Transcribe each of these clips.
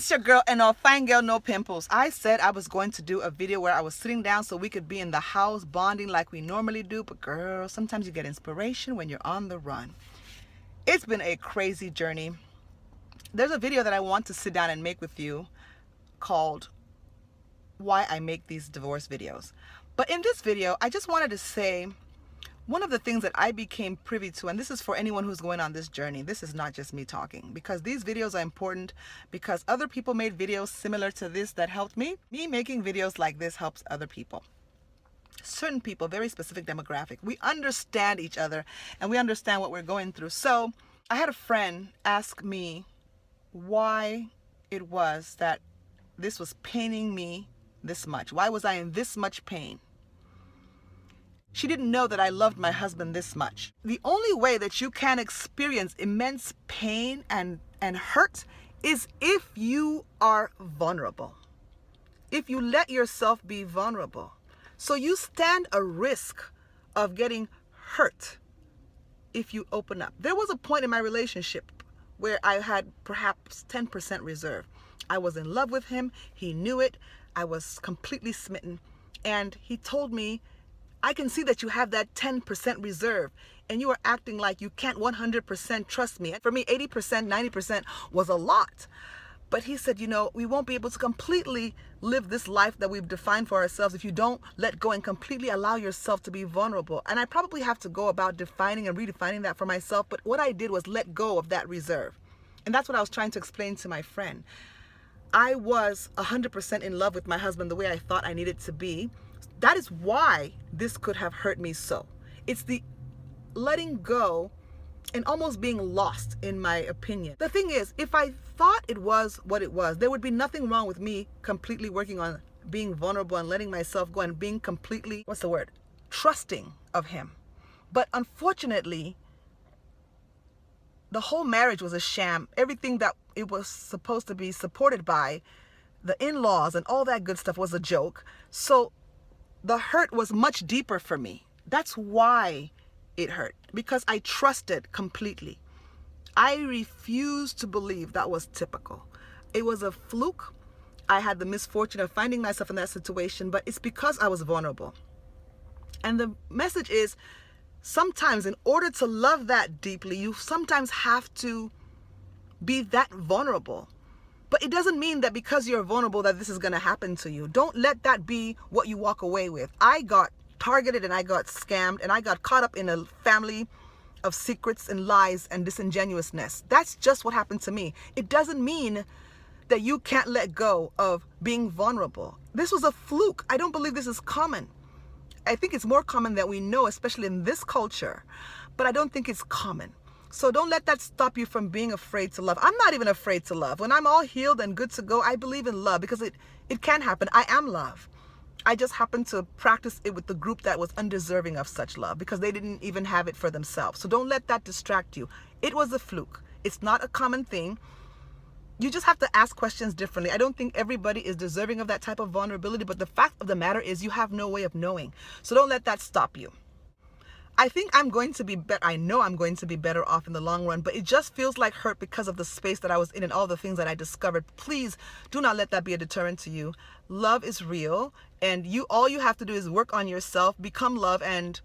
It's your girl and all fine girl, no pimples. I said I was going to do a video where I was sitting down so we could be in the house bonding like we normally do. But girl, sometimes you get inspiration when you're on the run. It's been a crazy journey. There's a video that I want to sit down and make with you called Why I Make These Divorce Videos. But in this video, I just wanted to say one of the things that I became privy to, and this is for anyone who's going on this journey, this is not just me talking, because these videos are important because other people made videos similar to this that helped me. Me making videos like this helps other people. Certain people, very specific demographic. We understand each other and we understand what we're going through. So I had a friend ask me why it was that this was paining me this much. Why was I in this much pain? She didn't know that I loved my husband this much. The only way that you can experience immense pain and hurt is if you are vulnerable. If you let yourself be vulnerable. So you stand a risk of getting hurt if you open up. There was a point in my relationship where I had perhaps 10% reserve. I was in love with him. He knew it. I was completely smitten. And he told me, I can see that you have that 10% reserve and you are acting like you can't 100% trust me. For me, 80%, 90% was a lot. But he said, you know, we won't be able to completely live this life that we've defined for ourselves if you don't let go and completely allow yourself to be vulnerable. And I probably have to go about defining and redefining that for myself. But what I did was let go of that reserve. And that's what I was trying to explain to my friend. I was 100% in love with my husband the way I thought I needed to be. That is why this could have hurt me so. It's the letting go and almost being lost, in my opinion. The thing is, if I thought it was what it was, there would be nothing wrong with me completely working on being vulnerable and letting myself go and being completely, trusting of him. But unfortunately, the whole marriage was a sham. Everything that it was supposed to be supported by, the in-laws and all that good stuff, was a joke. So the hurt was much deeper for me. That's why it hurt, because I trusted completely. I refused to believe that was typical. It was a fluke. I had the misfortune of finding myself in that situation, but it's because I was vulnerable. And the message is, sometimes in order to love that deeply, you sometimes have to be that vulnerable. But it doesn't mean that because you're vulnerable that this is going to happen to you. Don't let that be what you walk away with. I got targeted and I got scammed and I got caught up in a family of secrets and lies and disingenuousness. That's just what happened to me. It doesn't mean that you can't let go of being vulnerable. This was a fluke. I don't believe this is common. I think it's more common than we know, especially in this culture. But I don't think it's common. So don't let that stop you from being afraid to love. I'm not even afraid to love. When I'm all healed and good to go, I believe in love because it can happen. I am love. I just happened to practice it with the group that was undeserving of such love because they didn't even have it for themselves. So don't let that distract you. It was a fluke. It's not a common thing. You just have to ask questions differently. I don't think everybody is deserving of that type of vulnerability, but the fact of the matter is you have no way of knowing. So don't let that stop you. I think I'm going to be better. I know I'm going to be better off in the long run, but it just feels like hurt because of the space that I was in and all the things that I discovered. Please do not let that be a deterrent to you. Love is real, and all you have to do is work on yourself, become love, and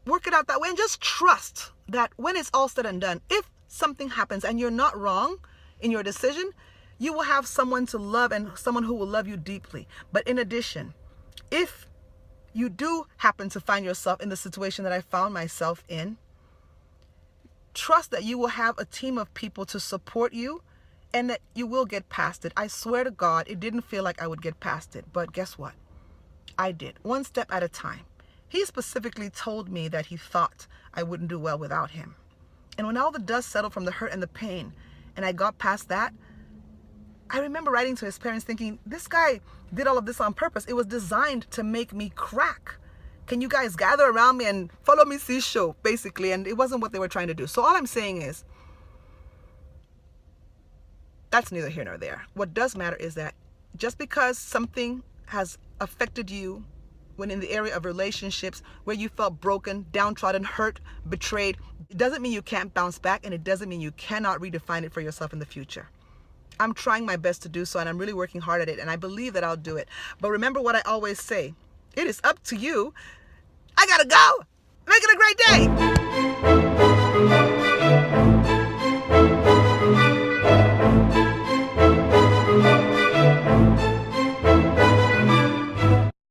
work it out that way. And just trust that when it's all said and done, if something happens and you're not wrong in your decision, you will have someone to love and someone who will love you deeply. But in addition, if you do happen to find yourself in the situation that I found myself in, trust that you will have a team of people to support you and that you will get past it. I swear to God, it didn't feel like I would get past it, but guess what? I did, one step at a time. He specifically told me that he thought I wouldn't do well without him. And when all the dust settled from the hurt and the pain, and I got past that, I remember writing to his parents thinking, this guy did all of this on purpose. It was designed to make me crack. Can you guys gather around me and follow me see show, basically? And it wasn't what they were trying to do. So all I'm saying is, that's neither here nor there. What does matter is that just because something has affected you when in the area of relationships where you felt broken, downtrodden, hurt, betrayed, it doesn't mean you can't bounce back, and it doesn't mean you cannot redefine it for yourself in the future. I'm trying my best to do so, and I'm really working hard at it, and I believe that I'll do it. But remember what I always say, it is up to you. I gotta go. Make it a great day.